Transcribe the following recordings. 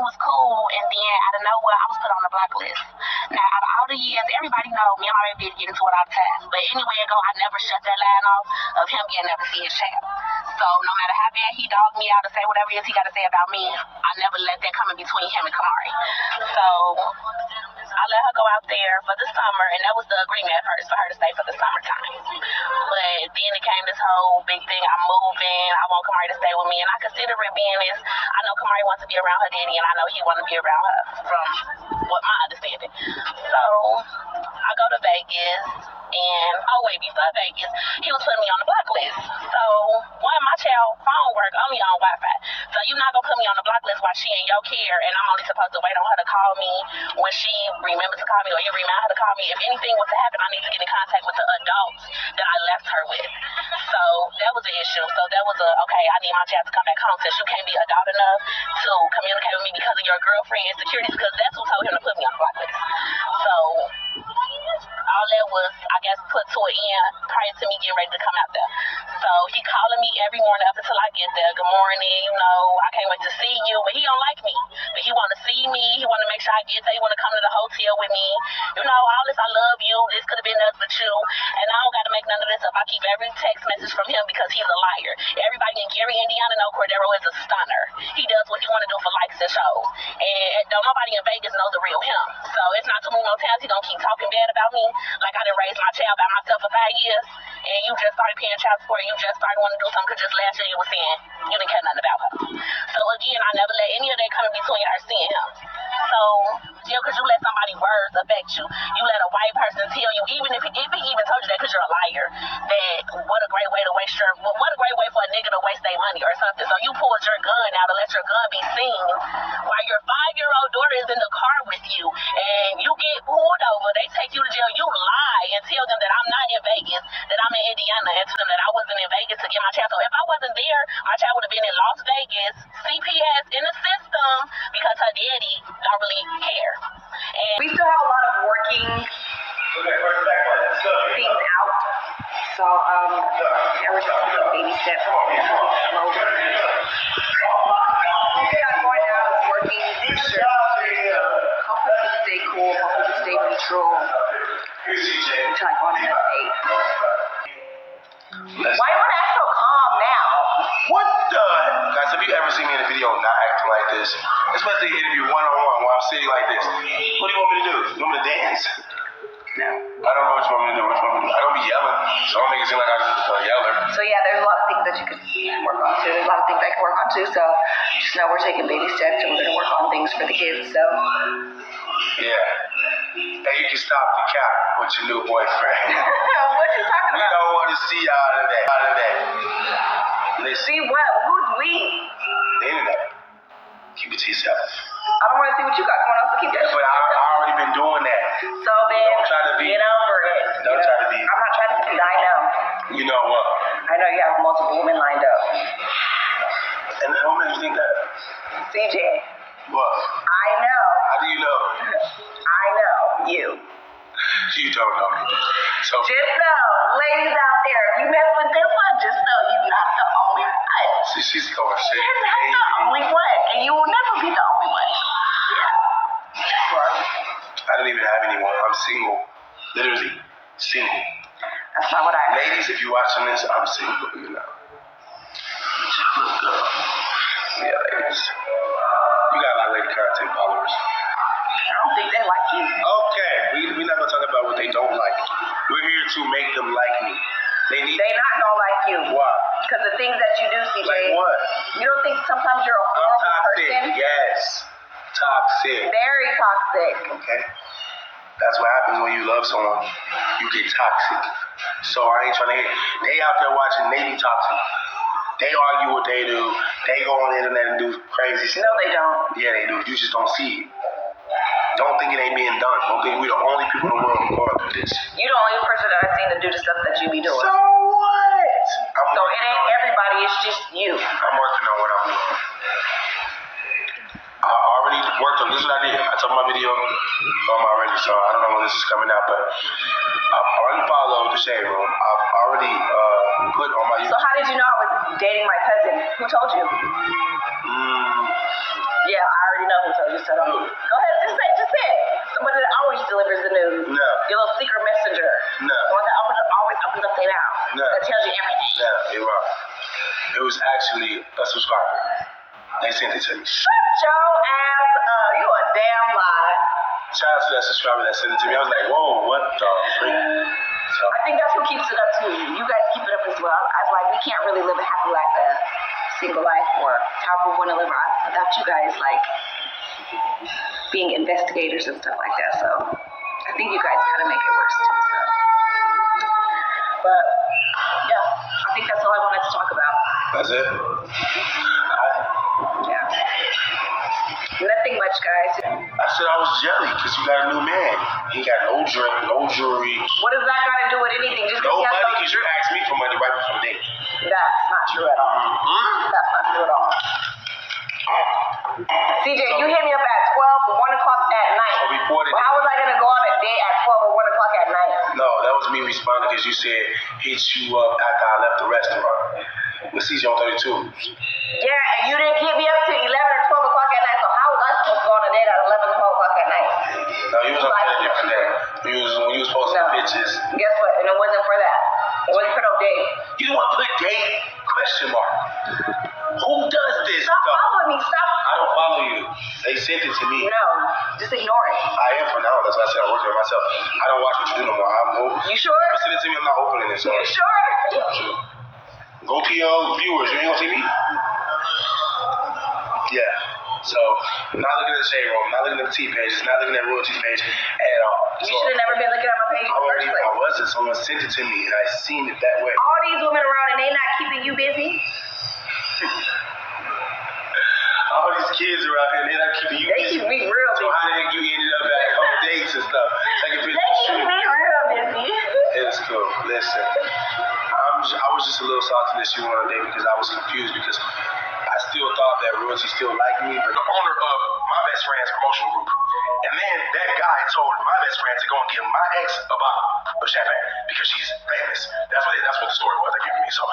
was cool, and then out of nowhere, I was put on the block list. Now, out of all the years, everybody know me and my baby did get into it all the time. But anyway it go, I never shut that line off of him getting never see his child. So no matter how bad he dogged me out to say whatever it is he got to say about me, I never let that come in between him and Kamari. So I let her go out there for the summer, and that was the agreement at first for her to stay for the summertime. But then it came this whole big thing. I'm moving. I want Kamari to stay with me, and I consider it being this. I know Kamari wants to be around her daddy, and I know he wants to be around her from what my understanding. So I go to Vegas, and before Vegas, he was putting me on the block list. So my child phone work only on Wi-Fi. So you're not gonna put me on the block list while she in your care, and I'm only supposed to wait on her to call me when she remembers to call me, or you remind her to call me. If anything was to happen, I need to get in contact with the adults that I left her with. So that was an issue. So that was okay, I need my child to come back home since you can't be adult enough to communicate with me because of your girlfriend insecurities, because that's who told him to put me on the block list. So all that was, I guess, put to an end prior to me getting ready to come out there. So he calling me every morning up until I get there. Good morning, I can't wait to see you. But he don't like me. But he want to see me. He want to make sure I get there. He want to come to the hotel with me. All this, I love you. This could have been nothing but you. And I don't got to make none of this up. I keep every text message from him because he's a liar. Everybody in Gary, Indiana know Cordero is a stunner. He does what he want to do for likes and shows. And don't nobody in Vegas know the real him. So it's not too many more times he gonna keep talking bad about me. Like I done raised my child by myself for 5 years, and you just started paying child support, and you just started wanting to do something because just last year you were saying you didn't care nothing about her. So again, I never let any of that come in between her seeing him. So, because you let somebody's words affect you. You let a white person tell you, even if he even told you that because you're a liar, that what a great way for a nigga to waste their money or something. So you pulled your gun out to let your gun be seen while your 5-year-old daughter is in the car with you, and you get pulled over, they take you to jail, you lie and tell them that I'm not in Vegas, that I'm in Indiana, and tell them that I wasn't in Vegas to get my child. So if I wasn't there, my child would have been in Las Vegas, CPS in the system, because her daddy don't really care. And we still have a lot of working things out. So we're just taking baby steps. Slow. What we got going out is working. Hope we can stay cool. Hope we can stay neutral. Until I go on to that date. Why you want to act so calm now? What the? Guys, have you ever seen me in a video not acting like this? Especially an interview one-on-one while I'm sitting like this. What do you want me to do? You want me to dance? No. I don't know what you want me to do. I don't be yelling, so don't make it seem like I'm just a yeller. So yeah, there's a lot of things that you can work on too. There's a lot of things I can work on too. So just know we're taking baby steps and we're gonna work on things for the kids. So yeah. Hey, you can stop the cap with your new boyfriend. What you talking about? We don't want to see y'all today. Listen. See what? Who's we? The internet. Keep it to yourself. I don't want to see what you got going on, so keep that. But I already been doing that. So then, don't try to be. Get over it. Don't try to be. I'm not trying to compete. I know. You know what? I know you have multiple women lined up. And what makes you think that? CJ. What? I know. How do you know? I know. You. You don't know me. So just know, ladies out there, if you mess with this one, just know you're not the only one. See, she's going to say you're not the only one, and you will never be the only one. I don't even have anyone. I'm single. Literally single. That's not what I heard. Ladies, if you're watching this, I'm single, you know. Look good. Yeah, ladies. You got a lot of lady content followers. I don't think they like you. Okay, we're not going to talk about what they don't like. We're here to make them like me. They not going to like you. Why? Because the things that you do, CJ. Like what? You don't think sometimes you're a horrible person? Yes. Toxic. Very toxic. Okay. That's what happens when you love someone. You get toxic. So I ain't trying to hear. They out there watching, they be toxic. They argue what they do. They go on the internet and do crazy stuff. No, they don't. Yeah, they do. You just don't see it. Don't think it ain't being done. Don't think we're the only people in the world who going through this. You the only person that I've seen to do the stuff that you be doing. So what? So it ain't everybody, it's just you. I'm working on what I'm doing. I already worked on this. Is what I did. I told my video on my already, so I don't know when this is coming out, but I've already followed the Shade Room. I've already put on my YouTube. So how did you know I was dating my cousin? Who told you? Yeah, I already know who told you, so don't. Go ahead, just say it. Somebody that always delivers the news. No. Your little secret messenger. No. The one that always opens up their mouth. No. That tells you everything. No, you're wrong. It was actually a subscriber. They sent it to me. Shut your ass up. You a damn lie. Shout out to that subscriber that sent it to me. I was like, whoa, what the freak? So, I think that's what keeps it up too. You guys keep it up as well. I was like, we can't really live a happy life, a single life, or however we want to live our life without you guys like being investigators and stuff like that. So I think you guys kind of make it worse too. So, but yeah, I think that's all I wanted to talk about. that's it? Yeah, nothing much, guys. I said I was jelly because you got a new man. He got no drink, no jewelry. What does that got to do with anything? Just No because money because you're asking me for money right before the date. that's not true at all. That's not true at all. CJ, you hit me up at 12 or 1 o'clock at night. So before the Well, how was I going to go on a date at 12 or 1 o'clock at night? No, that was me responding because you said hit you up after I left the restaurant. With CJ on 32. Yeah, and you didn't hit me up till 11 or 12 o'clock at night, so how was I supposed to go on a date at 11 or 12 o'clock at night? No, you was on a different day. When you was posting pictures. Guess what? And it wasn't for that. It wasn't for no date. You don't want to put date? Question mark. Who does this Stop stuff? following me. Stop. I don't follow you. They sent it to me. No, just ignore it. I am for now. That's why I said I'm working on myself. I don't watch what you do no more. You sure? Send it to me. I'm not opening it. So. You sure? Yeah, sure. Go to your viewers. You ain't gonna see me. Yeah. So, I'm not looking at the shade room. I'm not looking at the T page. It's not looking at royalties page at all. You should have never been looking at my page in the first place. I wasn't. Someone sent it to me, and I seen it that way. All these women around, and they not keeping you busy? All these kids around here, they're not keeping you They busy. keep me real So busy. how the heck you ended up at home dates and stuff? Taking They pictures of keep shit. me real busy. It's cool. Listen, I was just a little salty that you went on a date because I was confused because I still thought that royalty still liked me, but the owner of my best friend's promotion group, and then that guy told my best friend to go and give my ex a bottle of champagne because she's famous. That's what the story was they're giving me. So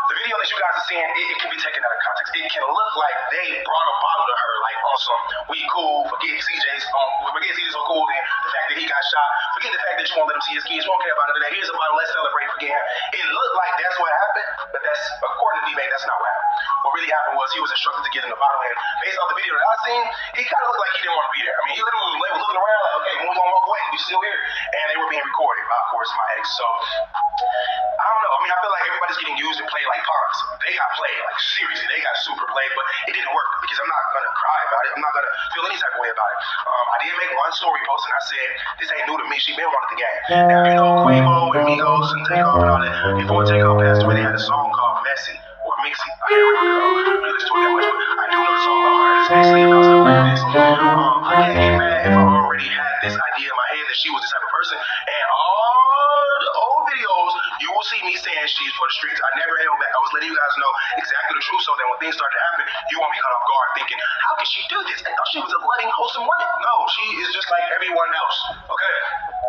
the video that you guys are seeing, it can be taken out of context. It can look like they brought a bottle to her, like on some we cool, forget CJ's so cool, and the fact that he got shot, forget the fact that you won't let him see his kids, you won't care about it today. Here's a bottle, let's celebrate, forget him. It looked like that's what happened, but that's according to D-Mate, that's not what happened. What really happened was he was instructed to get in the bottle, and based off the video that I seen, he kind of looked like he didn't want to be there. I mean, he literally was looking around like, okay, when we gonna walk away? We still here, and they were being recorded by, of course, my ex. So I don't know. I mean, I feel like everybody's getting used and played like pawns. They got played, like seriously, they got super played, but it didn't work because I'm not gonna cry about it. I'm not gonna feel any type of way about it. I did make one story post, and I said, this ain't new to me. She been running the game. Now, you know, Quavo and Migos and Takeoff and all that. Before Takeoff passed away, they had a song called Messy or Mixy. I can't really listen to it that much, but I do know the song by heart. It's basically about stuff like this. I can't get mad if I already had this idea in my head that she was this type of person. And all the old videos, you will see me saying she's for the streets. I never held back. I was letting you guys know exactly the truth so that when things start to happen, you won't be caught off guard thinking, how can she do this? I thought she was a loving, wholesome woman. No, she is just like everyone else. Okay?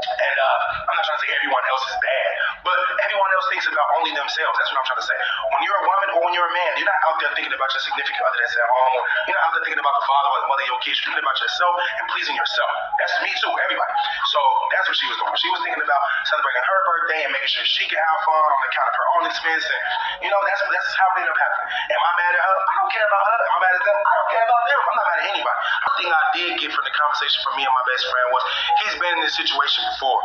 And I'm not trying to say everyone else is bad, but everyone else thinks about only themselves. That's what I'm trying to say. When you're a woman or when you're a man, you're not out there thinking about your significant other that's at home, or you're not out there thinking about the father or the mother of your kids. You're thinking about yourself and pleasing yourself. That's me too, everybody. So that's what she was doing. She was thinking about celebrating her birthday and making sure she could have fun on account of her own expense. And, you know, that's how it ended up happening. Am I mad at her? I don't care about her. Am I mad at them? I don't care about them. I'm not mad at anybody. The thing I did get from the conversation from me and my best friend was he's been in this situation before.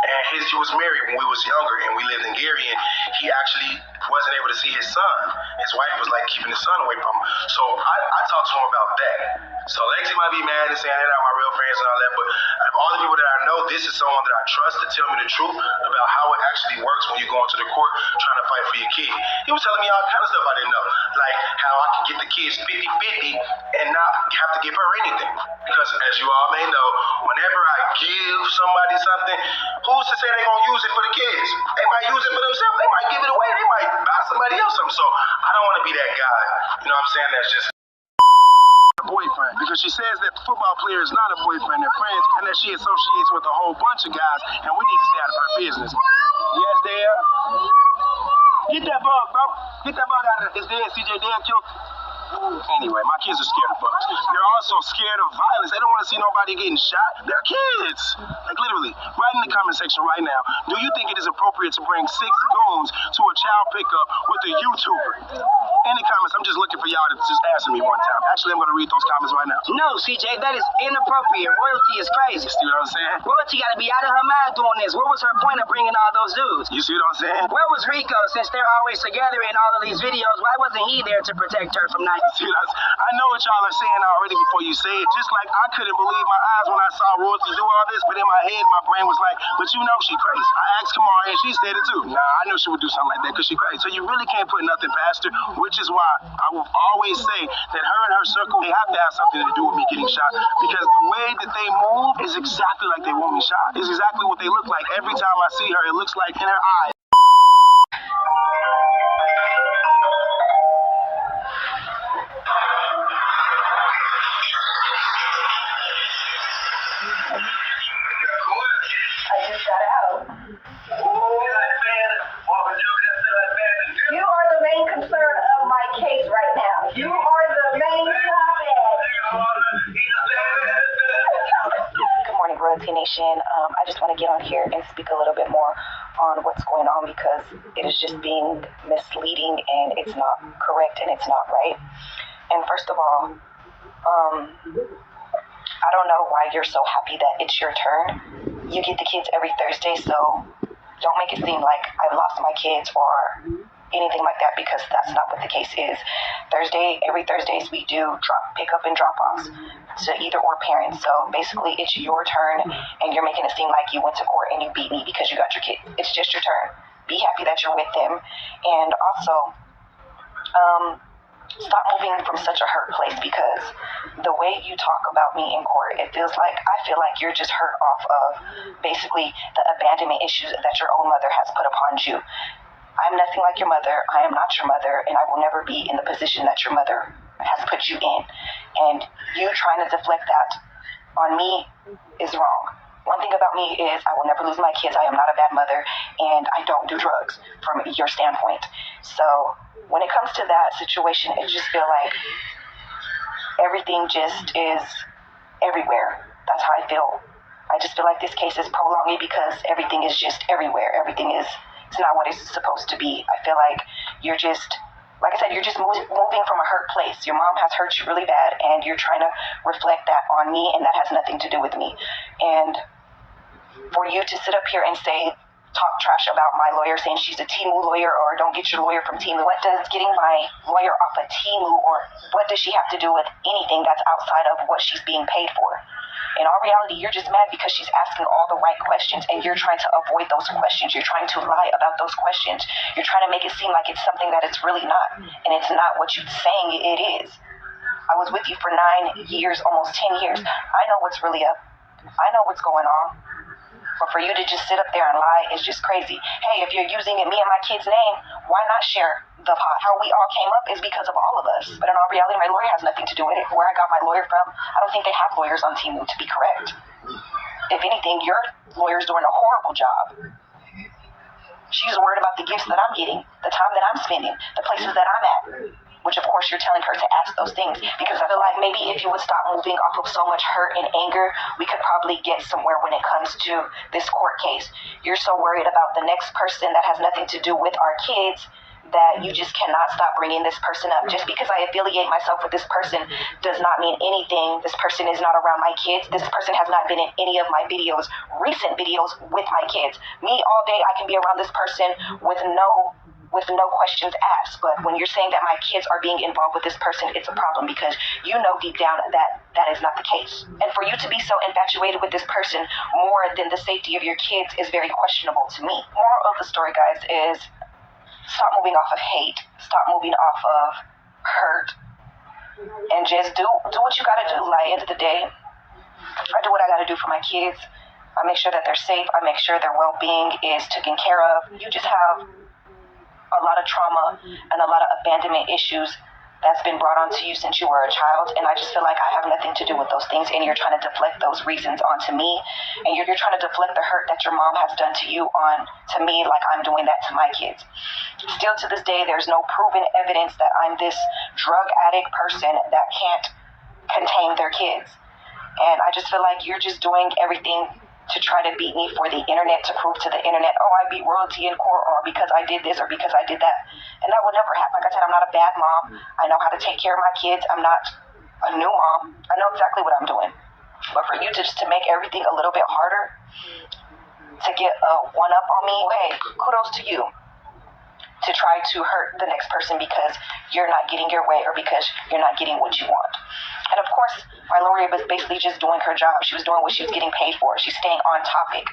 And he was married when we was younger and we lived in Gary, and he actually wasn't able to see his son. His wife was like keeping his son away from him. So I talked to him about that. So Lexi might be mad and saying they're not my real friends and all that, but out of all the people that I know, this is someone that I trust to tell me the truth about how it actually works when you go into the court trying to fight for your kid. He was telling me all kind of stuff I didn't know, like how I can get the kids 50-50 and not have to give her anything. Because as you all may know, whenever I give somebody something, who's to say they're going to use it for the kids? They might use it for themselves. They might give it away. They might buy somebody else something. So I don't want to be that guy. You know what I'm saying? That's just boyfriend, because she says that the football player is not a boyfriend, they're friends, and that she associates with a whole bunch of guys, and we need to stay out of her business. Yes, there. Get that bug, bro. Get that bug out of there. It's dead. CJ dead killed. Anyway, my kids are scared of bugs. They're also scared of violence. They don't want to see nobody getting shot. They're kids. Like literally, write in the comment section right now. Do you think it is appropriate to bring 6 goons to a child pickup with a YouTuber? In the comments, I'm just looking for y'all to just answer me one time. Actually, I'm going to read those comments right now. No, CJ, that is inappropriate. Royalty is crazy. You see what I'm saying? Royalty got to be out of her mind doing this. What was her point of bringing all those dudes? You see what I'm saying? Where was Rico since they're always together in all of these videos? Why wasn't he there to protect her from night? See, I know what y'all are saying already before you say it. Just like I couldn't believe my eyes when I saw Royalty do all this, but in my head, my brain was like, but you know she crazy. I asked Kamara and she said it too. Nah, I knew she would do something like that because she crazy. So you really can't put nothing past her, which is why I will always say that her and her circle, they have to have something to do with me getting shot because the way that they move is exactly like they want me shot. It's exactly what they look like. Every time I see her, it looks like in her eyes. I just got out. You are the main concern of my case right now. You are the main topic. Good morning, Royalty Nation. I just want to get on here and speak a little bit more on what's going on because it is just being misleading and it's not correct and it's not right. And first of all, I don't know why you're so happy that it's your turn. You get the kids every Thursday, so don't make it seem like I've lost my kids or anything like that because that's not what the case is. Every Thursdays we do pick-up and drop-offs to either or parents. So basically it's your turn and you're making it seem like you went to court and you beat me because you got your kids. It's just your turn. Be happy that you're with them. And also, stop moving from such a hurt place because the way you talk about me in court, I feel like you're just hurt off of basically the abandonment issues that your own mother has put upon you. I'm nothing like your mother. I am not your mother, and I will never be in the position that your mother has put you in. And you trying to deflect that on me is wrong. One thing about me is I will never lose my kids. I am not a bad mother, and I don't do drugs from your standpoint. So when it comes to that situation, it just feel like everything just is everywhere. That's how I feel. I just feel like this case is prolonging because everything is just everywhere. It's not what it's supposed to be. I feel like you're just, like I said, you're just moving from a hurt place. Your mom has hurt you really bad, and you're trying to reflect that on me, and that has nothing to do with me. And for you to sit up here and talk trash about my lawyer, saying she's a Temu lawyer or don't get your lawyer from Temu. What does getting my lawyer off of Temu, or what does she have to do with anything that's outside of what she's being paid for? In all reality, you're just mad because she's asking all the right questions and you're trying to avoid those questions. You're trying to lie about those questions. You're trying to make it seem like it's something that it's really not. And it's not what you're saying it is. I was with you for 9 years, almost 10 years. I know what's really up. I know what's going on. But for you to just sit up there and lie is just crazy. Hey, if you're using me and my kid's name, why not share the pot? How we all came up is because of all of us. But in all reality, my lawyer has nothing to do with it. Where I got my lawyer from, I don't think they have lawyers on Temu, to be correct. If anything, your lawyer's doing a horrible job. She's worried about the gifts that I'm getting, the time that I'm spending, the places that I'm at. Which, of course, you're telling her to ask those things. Because I feel like maybe if you would stop moving off of so much hurt and anger, we could probably get somewhere when it comes to this court case. You're so worried about the next person that has nothing to do with our kids that you just cannot stop bringing this person up. Just because I affiliate myself with this person does not mean anything. This person is not around my kids. This person has not been in any of my videos, recent videos with my kids. Me all day, I can be around this person with no questions asked. But when you're saying that my kids are being involved with this person, it's a problem because you know deep down that is not the case. And for you to be so infatuated with this person more than the safety of your kids is very questionable to me. Moral of the story, guys, is stop moving off of hate. Stop moving off of hurt. And just do what you gotta do. Like, at the end of the day, I do what I gotta do for my kids. I make sure that they're safe. I make sure their well-being is taken care of. You just have a lot of trauma and a lot of abandonment issues that's been brought onto you since you were a child, and I just feel like I have nothing to do with those things, and you're trying to deflect those reasons onto me, and you're trying to deflect the hurt that your mom has done to you to me, like I'm doing that to my kids. Still to this day, there's no proven evidence that I'm this drug addict person that can't contain their kids, and I just feel like you're just doing everything to try to beat me for the internet, to prove to the internet, oh, I beat royalty in court, or because I did this, or because I did that. And that will never happen. Like I said, I'm not a bad mom. I know how to take care of my kids. I'm not a new mom. I know exactly what I'm doing. But for you to just to make everything a little bit harder, to get a one-up on me, well, hey, kudos to you. To try to hurt the next person because you're not getting your way or because you're not getting what you want. And of course, my lawyer was basically just doing her job. She was doing what she was getting paid for. She's staying on topic.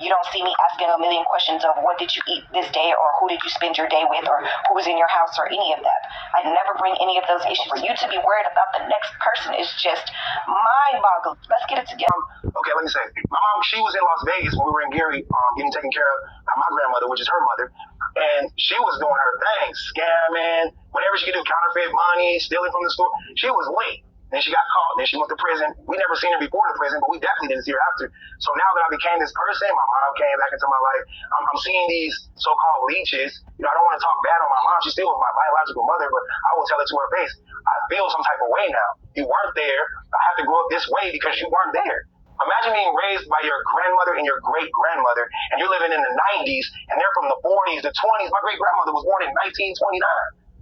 You don't see me asking a million questions of what did you eat this day, or who did you spend your day with, or who was in your house, or any of that. I never bring any of those issues. For you to be worried about the next person is just mind-boggling. Let's get it together. Okay, let me say, my mom, she was in Las Vegas when we were in Gary, getting taken care of by my grandmother, which is her mother, and she was doing her thing, scamming, whatever she could do, counterfeit money, stealing from the store. She was late. Then she got caught. Then she went to prison. We never seen her before the prison, but we definitely didn't see her after. So now that I became this person, my mom came back into my life. I'm seeing these so-called leeches. You know, I don't want to talk bad on my mom. She still was my biological mother, but I will tell it to her face. I feel some type of way now. You weren't there. I have to grow up this way because you weren't there. Imagine being raised by your grandmother and your great-grandmother, and you're living in the 90s, and they're from the 40s, the 20s. My great-grandmother was born in 1929.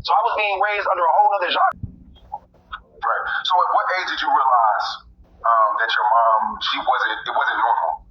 So I was being raised under a whole other genre. Right. So at what age did you realize that your mom, it wasn't normal?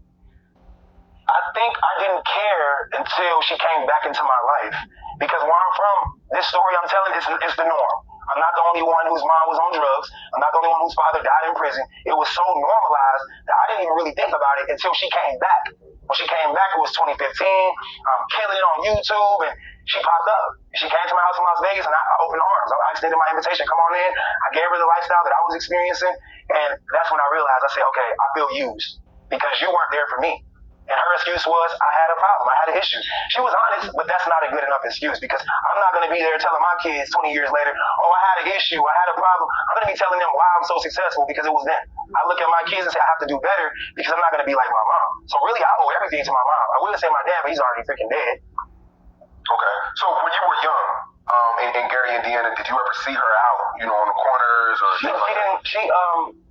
I think I didn't care until she came back into my life. Because where I'm from, this story I'm telling is the norm. I'm not the only one whose mom was on drugs. I'm not the only one whose father died in prison. It was so normalized that I didn't even really think about it until she came back. When she came back, it was 2015. I'm killing it on YouTube, and she popped up. She came to my house in Las Vegas, and I opened arms. I extended my invitation, come on in. I gave her the lifestyle that I was experiencing, and that's when I realized, I said, okay, I feel used because you weren't there for me. And her excuse was, I had a problem, I had an issue. She was honest, but that's not a good enough excuse because I'm not going to be there telling my kids 20 years later, oh, I had an issue, I had a problem. I'm going to be telling them why I'm so successful because it was them. I look at my kids and say, I have to do better because I'm not going to be like my mom. So really, I owe everything to my mom. I wouldn't say my dad, but he's already freaking dead. Okay. So when you were young, in Gary, Indiana, did you ever see her out, on the corners or things like that?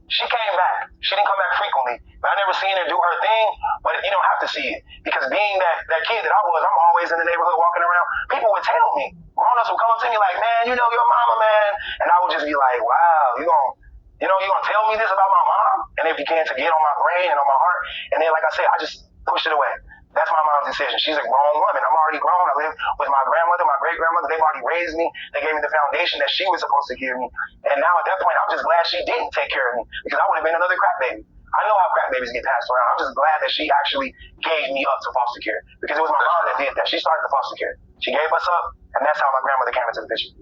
She came back. She didn't come back frequently. But I never seen her do her thing, but you don't have to see it. Because being that kid that I was, I'm always in the neighborhood walking around. People would tell me. Grown-ups would come up to me like, man, your mama, man. And I would just be like, wow, you gonna tell me this about my mom? And if you can, to get on my brain and on my heart. And then, like I said, I just pushed it away. That's my mom's decision. She's a grown woman. I'm already grown. I live with my grandmother, my great-grandmother. They've already raised me. They gave me the foundation that she was supposed to give me. And now at that point, I'm just glad she didn't take care of me because I would have been another crack baby. I know how crack babies get passed around. I'm just glad that she actually gave me up to foster care because it was my mom that did that. She started the foster care. She gave us up, and that's how my grandmother came into the picture.